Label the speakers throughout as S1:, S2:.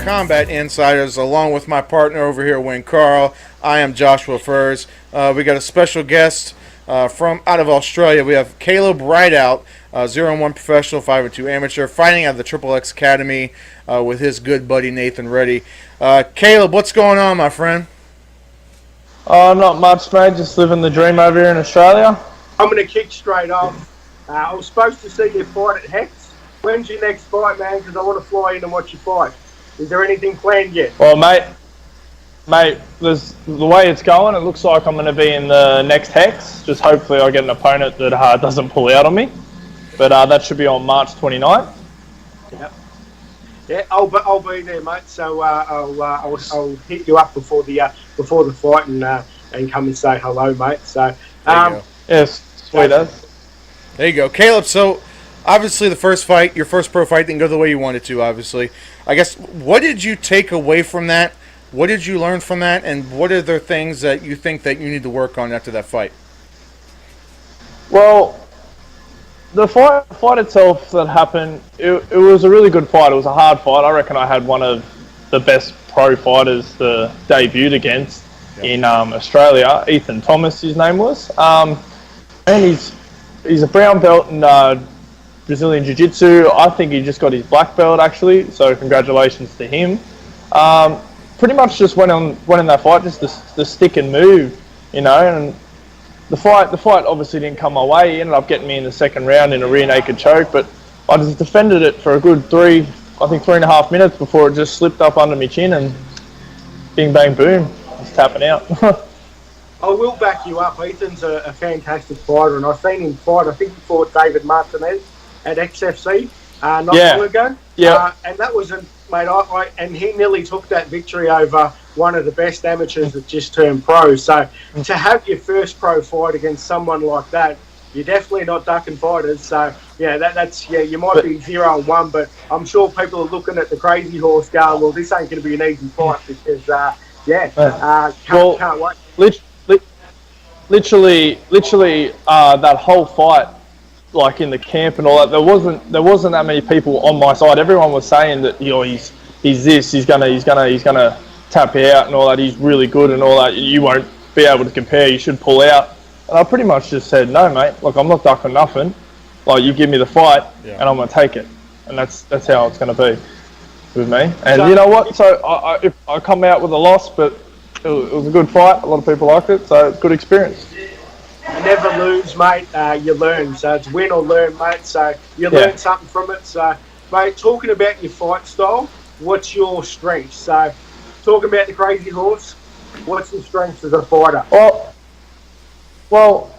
S1: Combat Insiders, along with my partner over here, Wayne Carl. I am Joshua Furs. We got a special guest from out of Australia. We have Kaleb Rideout, 0-1 professional, 5-2 amateur, fighting out of the Triple X Academy with his good buddy Nathan Reddy. Kaleb, what's going on, my friend?
S2: Oh, not much, mate. Just living the dream over here in Australia.
S3: I'm going to kick straight off. I was supposed to see you fight at Hex. When's your next fight, man? Because I want to fly in and watch you fight. Is there anything planned yet?
S2: Well, mate, the way it's going, it looks like I'm going to be in the next Hex. Just hopefully I get an opponent that doesn't pull out on me. But that should be on March 29th.
S3: Yep. Yeah, I'll be there, mate. So I'll hit you up before the fight and come and say hello, mate. So
S2: yes, sweet as.
S1: There you go, Kaleb. So obviously the first fight, your first pro fight, didn't go the way you wanted to. Obviously, I guess what did you take away from that? What did you learn from that? And what are the things that you think that you need to work on after that fight?
S2: Well, the fight itself that happened, it was a really good fight. It was a hard fight. I reckon I had one of the best pro fighters to debuted against in Australia. Ethan Thomas, his name was. And he's a brown belt in Brazilian Jiu-Jitsu. I think he just got his black belt, actually. So congratulations to him. Pretty much just went in that fight, just the stick and move, you know. And the fight obviously didn't come my way. He ended up getting me in the second round in a rear naked choke, but I just defended it for a good 3.5 minutes before it just slipped up under my chin and bing bang boom, just tapping out.
S3: I will back you up. Ethan's a fantastic fighter, and I've seen him fight. I think he fought David Martinez at XFC not long ago.
S2: Yeah.
S3: And that was mate. And he nearly took that victory over one of the best amateurs that just turned pro. So to have your first pro fight against someone like that, you're definitely not ducking fighters. So that's you might be 0-1, but I'm sure people are looking at the crazy horse going, well, this ain't going to be an easy fight because can't wait.
S2: Literally, that whole fight, like in the camp and all that, there wasn't that many people on my side. Everyone was saying that he's gonna tap out and all that. He's really good and all that. You won't be able to compare. You should pull out. And I pretty much just said, no, mate. Look, I'm not ducking nothing. Like, you give me the fight, and I'm gonna take it. And that's how it's gonna be with me. And you know what? So I come out with a loss, but it was a good fight. A lot of people liked it, so good experience.
S3: You never lose, mate. You learn. So it's win or learn, mate. So you learn something from it. So, mate, talking about your fight style, what's your strength? So, talking about the crazy horse, what's your strength as a fighter?
S2: Well,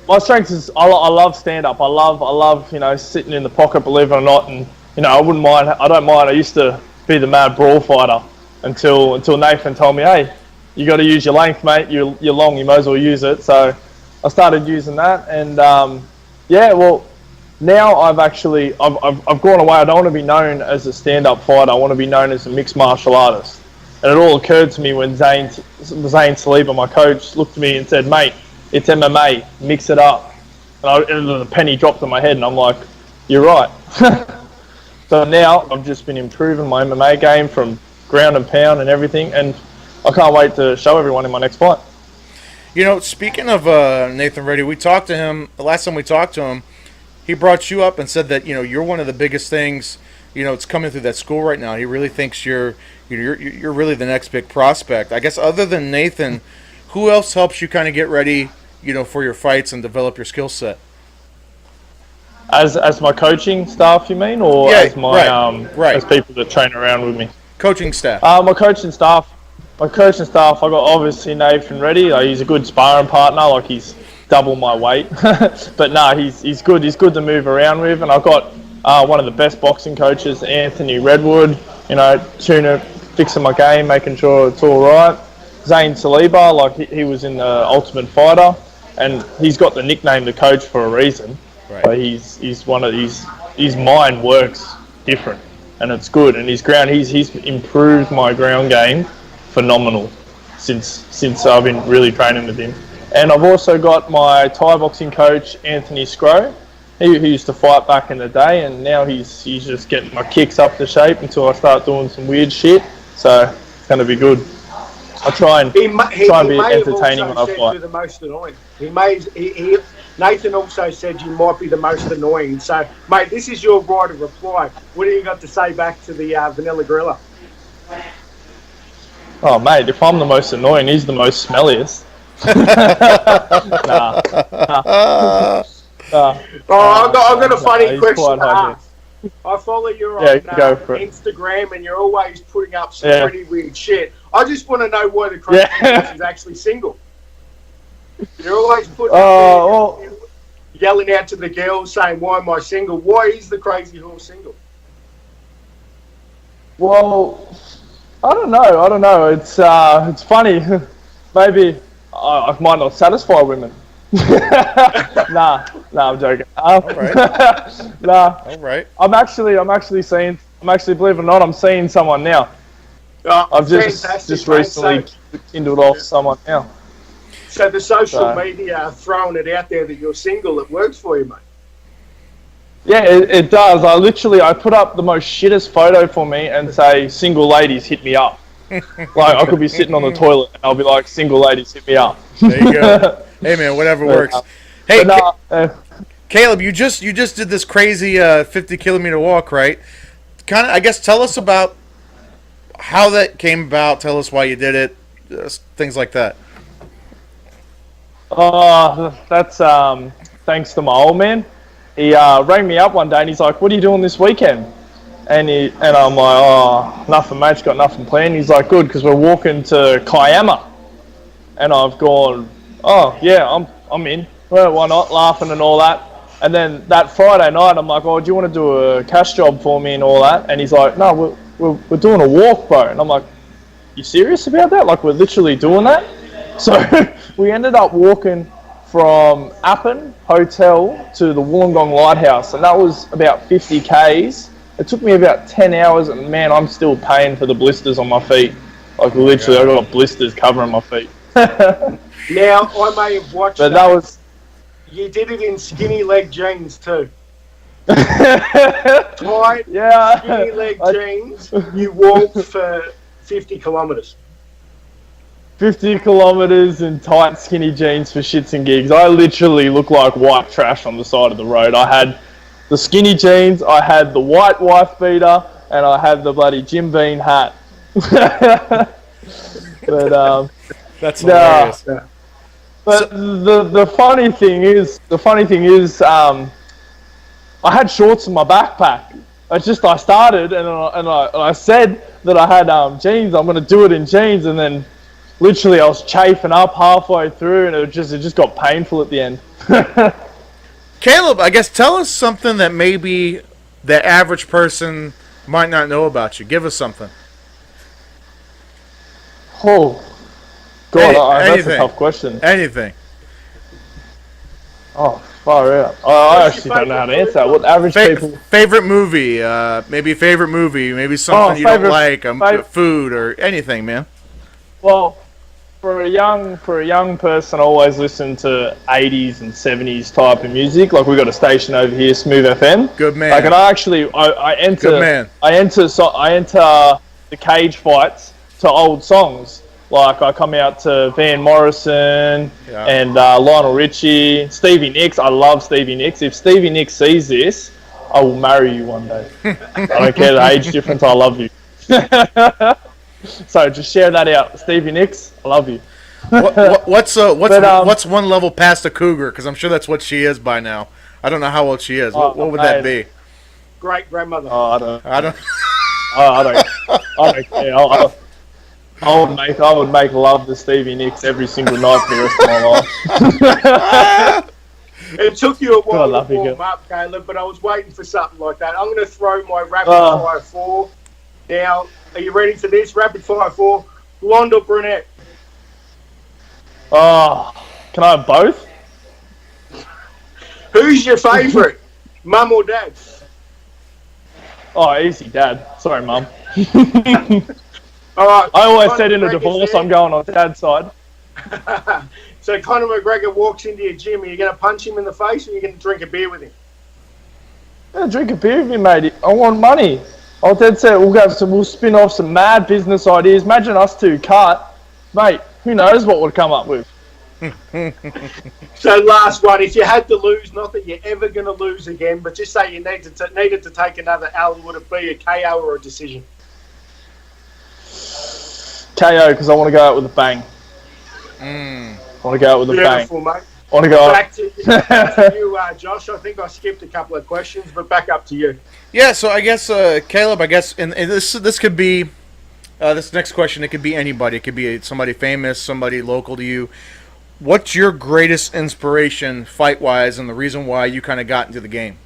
S2: my strength is I love stand-up. I love sitting in the pocket, believe it or not, and I wouldn't mind. I don't mind. I used to be the mad brawl fighter until Nathan told me, hey, you got to use your length, mate. You're long. You might as well use it. So I started using that, and well, now I've gone away. I don't want to be known as a stand-up fighter. I want to be known as a mixed martial artist. And it all occurred to me when Zane Saliba, my coach, looked at me and said, mate, it's MMA, mix it up. And the penny dropped on my head, and I'm like, you're right. So now I've just been improving my MMA game from ground and pound and everything, and I can't wait to show everyone in my next fight.
S1: Speaking of Nathan Reddy, we talked to him, the last time we talked to him, he brought you up and said that, you're one of the biggest things, it's coming through that school right now. He really thinks you're really the next big prospect. I guess other than Nathan, who else helps you kind of get ready, for your fights and develop your skill set?
S2: As my coaching staff, you mean, or as my as people that train around with me?
S1: Coaching staff.
S2: My coaching staff. I got obviously Nathan Reddy. He's a good sparring partner. Like, he's double my weight, but he's good. He's good to move around with. And I've got one of the best boxing coaches, Anthony Redwood. Fixing my game, making sure it's all right. Zane Saliba, like he was in the Ultimate Fighter, and he's got the nickname the coach for a reason.
S1: Right.
S2: But his mind works different, and it's good. And he's improved my ground game phenomenal since I've been really training with him. And I've also got my Thai boxing coach, Anthony Scrow. he used to fight back in the day, and now he's just getting my kicks up to shape until I start doing some weird shit. So it's going to be good. I try and be entertaining when I fight.
S3: You're the most annoying. Nathan also said you might be the most annoying. So, mate, this is your right of reply. What do you got to say back to the Vanilla Gorilla?
S2: Oh, mate, if I'm the most annoying, he's the most smelliest. Nah.
S3: I've got a funny question to ask. I follow you on Instagram, and you're always putting up some pretty weird shit. I just want to know why the crazy horse is actually single. You're always putting yelling out to the girls saying, "Why am I single?" Why is the crazy horse single?
S2: Well, I don't know. It's funny. Maybe I might not satisfy women. Nah, I'm joking.
S1: All right.
S2: Nah.
S1: All right.
S2: I'm actually believe it or not, I'm seeing someone now. I've just recently kindled off someone now.
S3: So the social media throwing it out there that you're single, it works for you, mate.
S2: Yeah, it does. I put up the most shittest photo for me and say, "Single ladies, hit me up." Like I could be sitting on the toilet and I'll be like, "Single ladies, hit me up."
S1: There you go. Hey man, whatever works. Hey, Kaleb, you just did this crazy 50-kilometer walk, right? Kind of, I guess. Tell us about how that came about. Tell us why you did it. Things like that.
S2: That's thanks to my old man. He rang me up one day and he's like, "What are you doing this weekend?" And I'm like, "Oh, nothing, mate. Got nothing planned." He's like, "Good, because we're walking to Kiama." And I've gone, "Oh yeah, I'm in. Well, why not?" Laughing and all that. And then that Friday night, I'm like, "Oh, do you want to do a cash job for me and all that?" And he's like, "No, we're doing a walk, bro." And I'm like, "You serious about that? Like we're literally doing that?" So we ended up walking from Appin Hotel to the Wollongong Lighthouse, and that was about 50 k's. It took me about 10 hours, and man, I'm still paying for the blisters on my feet. Like literally, I got blisters covering my feet.
S3: Now I may have watched,
S2: but that was.
S3: You did it in skinny leg jeans too. Tight, skinny leg jeans. You walked for 50 kilometres.
S2: 50 kilometres in tight skinny jeans for shits and gigs. I literally look like white trash on the side of the road. I had the skinny jeans, I had the white wife beater, and I had the bloody Jim Beam hat. But
S1: that's hilarious.
S2: Yeah. But the funny thing is, I had shorts in my backpack. I started and I said that I had jeans. I'm gonna do it in jeans, and then literally I was chafing up halfway through, and it just got painful at the end.
S1: Kaleb, I guess tell us something that maybe the average person might not know about you. Give us something.
S2: Oh, God, that's a tough question.
S1: Anything.
S2: Oh, far out. I actually don't know how to answer that. What average people...
S1: Favorite movie? Maybe favorite movie. Maybe something you don't like. Food or anything, man.
S2: Well, for a young person, I always listen to 80s and 70s type of music. Like we got a station over here, Smooth FM.
S1: Good man.
S2: Like, and I enter. Good man. I enter the cage fights to old songs. Like I come out to Van Morrison and Lionel Richie, Stevie Nicks. I love Stevie Nicks. If Stevie Nicks sees this, I will marry you one day. I don't care the age difference. I love you. So just share that out, Stevie Nicks. I love you.
S1: What's one level past a cougar? Because I'm sure that's what she is by now. I don't know how old she is. What would that be?
S3: Great grandmother.
S2: Oh, I don't.
S1: I don't
S2: care. I would make love to Stevie Nicks every single night for the rest of my life.
S3: It took you a while to warm up, Kaleb, but I was waiting for something like that. I'm going to throw my rapid fire 4. Now, are you ready for this? Rapid fire 4. Blonde or brunette?
S2: Oh, can I have both?
S3: Who's your favourite? Mum or dad?
S2: Oh, easy, Dad. Sorry, Mum.
S3: All right.
S2: I always said in a divorce, I'm going on Dad's side.
S3: So Conor McGregor walks into your gym. Are you going to punch him in the face, or are you going to drink a beer with him?
S2: Yeah, drink a beer with me, mate. I want money. I'll dead set. We'll spin off some mad business ideas. Imagine us two cut, mate. Who knows what we'll come up with?
S3: So last one, if you had to lose, not that you're ever going to lose again, but just say you needed to take another L, would it be a KO or a decision?
S2: KO, because I want to go out with a bang. I want to go out with a bang.
S3: Beautiful, mate.
S2: I want to go
S3: back to you, Josh. I think I skipped a couple of questions, but back up to you.
S1: Yeah, so I guess Kaleb, and this could be this next question. It could be anybody. It could be somebody famous, somebody local to you. What's your greatest inspiration fight-wise, and the reason why you kind of got into the game?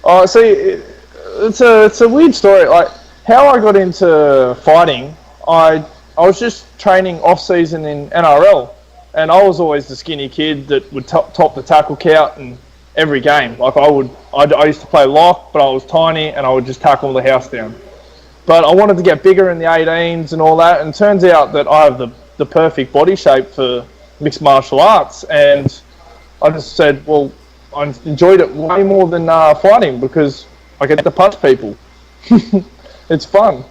S2: Oh, see, it's a weird story. Like how I got into fighting, I was just training off season in NRL, and I was always the skinny kid that would top the tackle count in every game. Like I used to play lock, but I was tiny, and I would just tackle the house down. But I wanted to get bigger in the 18s and all that, and it turns out that I have the perfect body shape for mixed martial arts, and I just said, well, I enjoyed it way more than fighting because I get to punch people. It's fun.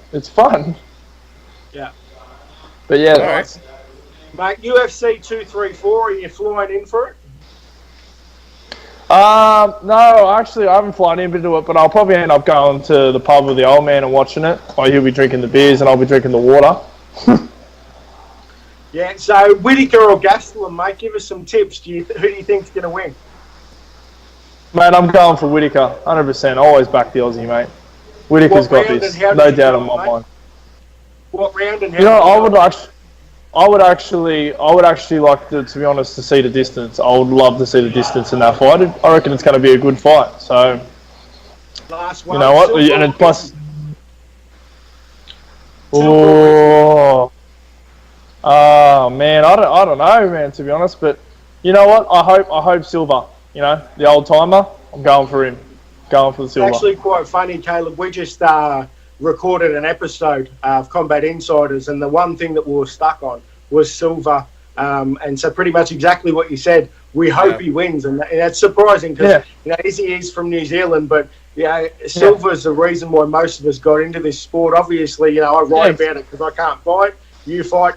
S3: Yeah.
S2: But yeah.
S3: Right. Mate, UFC 234, are you flying in for it?
S2: No, actually I haven't flown into it, but I'll probably end up going to the pub with the old man and watching it. Or he'll be drinking the beers and I'll be drinking the water.
S3: Yeah, so Whittaker or Gastelum, mate, give us some tips. Who do you think's going to win?
S2: Mate, I'm going for Whittaker, 100%. I always back the Aussie, mate. Whittaker's got this, no doubt in my mind.
S3: What round and how?
S2: You know, I would actually like to be honest, to see the distance. I would love to see the distance in that fight. I reckon it's going to be a good fight. So,
S3: last one.
S2: You know what? And it plus. Oh man, I don't know, man. To be honest, but you know what? I hope Silver. You know, the old timer. I'm going for him. Going for the Silver.
S3: It's actually quite funny, Kaleb. We just recorded an episode of Combat Insiders, and the one thing that we were stuck on was Silver. And so pretty much exactly what you said. We hope he wins, and that's surprising because you know Izzy is from New Zealand, but Silver's the reason why most of us got into this sport. Obviously, you know I write about it because I can't fight. You fight,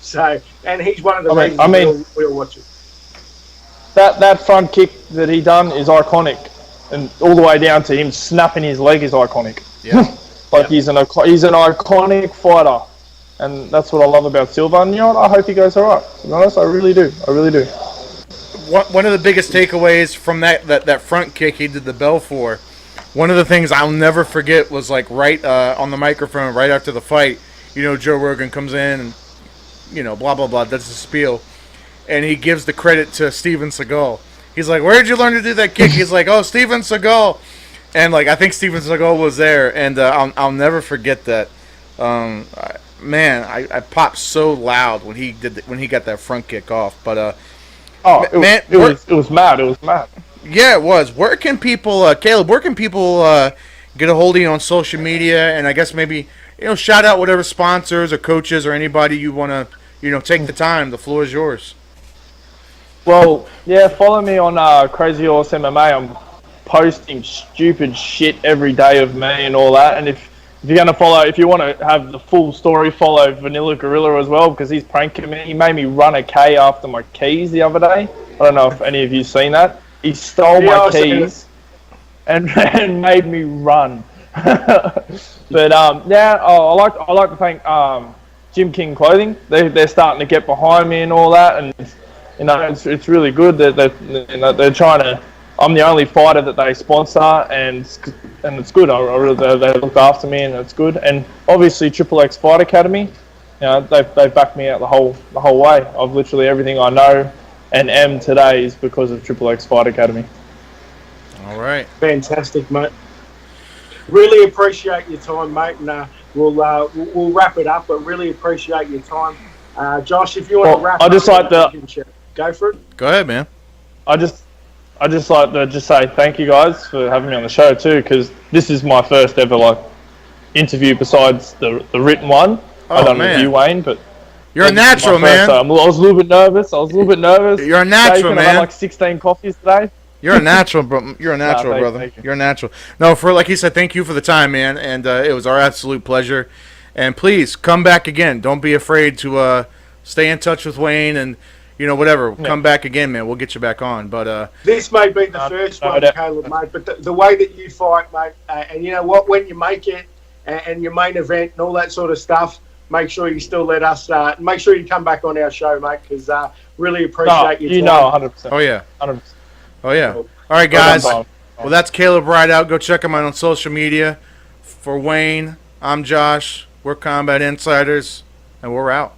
S3: so and he's one of the reasons we'll watch it.
S2: That front kick that he done is iconic, and all the way down to him snapping his leg is iconic.
S1: Yeah.
S2: He's an iconic fighter, and that's what I love about Silva. And you know what? I hope he goes all right. To be honest, I really do.
S1: One of the biggest takeaways from that front kick he did the bell for, one of the things I'll never forget was like right on the microphone right after the fight. You know, Joe Rogan comes in and you know blah blah blah does the spiel, and he gives the credit to Steven Seagal. He's like, "Where did you learn to do that kick?" He's like, "Oh, Steven Seagal." And like I think Steven Seagal was there, and I'll never forget that. Man, I popped so loud when he got that front kick off. But
S2: it was mad. It was mad.
S1: Yeah, it was. Where can people, Kaleb? Where can people get a hold of you on social media? And I guess maybe shout out whatever sponsors or coaches or anybody you want to take the time. The floor is yours.
S2: Well, yeah, follow me on Crazy Horse MMA. I'm posting stupid shit every day of me and all that. And if you're going to follow, if you want to have the full story, follow Vanilla Gorilla as well, because he's pranking me. He made me run a K after my keys the other day. I don't know if any of you seen that. He stole my keys and made me run. But I like to thank Jim King Clothing. They're starting to get behind me and all that, and it's really good that they're trying to. I'm the only fighter that they sponsor, and it's good. They look after me, and it's good. And obviously, Triple X Fight Academy, they've backed me out the whole way. I've literally everything I know and am today is because of Triple X Fight Academy.
S1: All right,
S3: fantastic, mate. Really appreciate your time, mate, and we'll wrap it up. But really appreciate your time, Josh. If you want to wrap, go for it.
S1: Go ahead, man.
S2: I just like to say thank you guys for having me on the show too, because this is my first ever interview besides the written one. I don't know you, Wayne, but
S1: you're a natural, man.
S2: I was a little bit nervous.
S1: You're a natural,
S2: man.
S1: I
S2: had like 16 coffees today.
S1: You're a natural, bro. You're a natural, brother.
S2: Thank you.
S1: You're a natural. No, for like he said, thank you for the time, man, and it was our absolute pleasure. And please come back again. Don't be afraid to stay in touch with Wayne, and whatever.
S2: Yeah.
S1: Come back again, man. We'll get you back on. But
S3: This may be the first one, Kaleb, mate, but the way that you fight, mate, and you know what, when you make it and your main event and all that sort of stuff, make sure you still let us, make sure you come back on our show, mate, because really appreciate your time.
S2: 100%.
S1: oh yeah,
S2: 100%.
S1: oh yeah. All right, guys. Well, that's Kaleb Rideout. Go check him out on social media. For Wayne, I'm Josh. We're Combat Insiders, and we're out.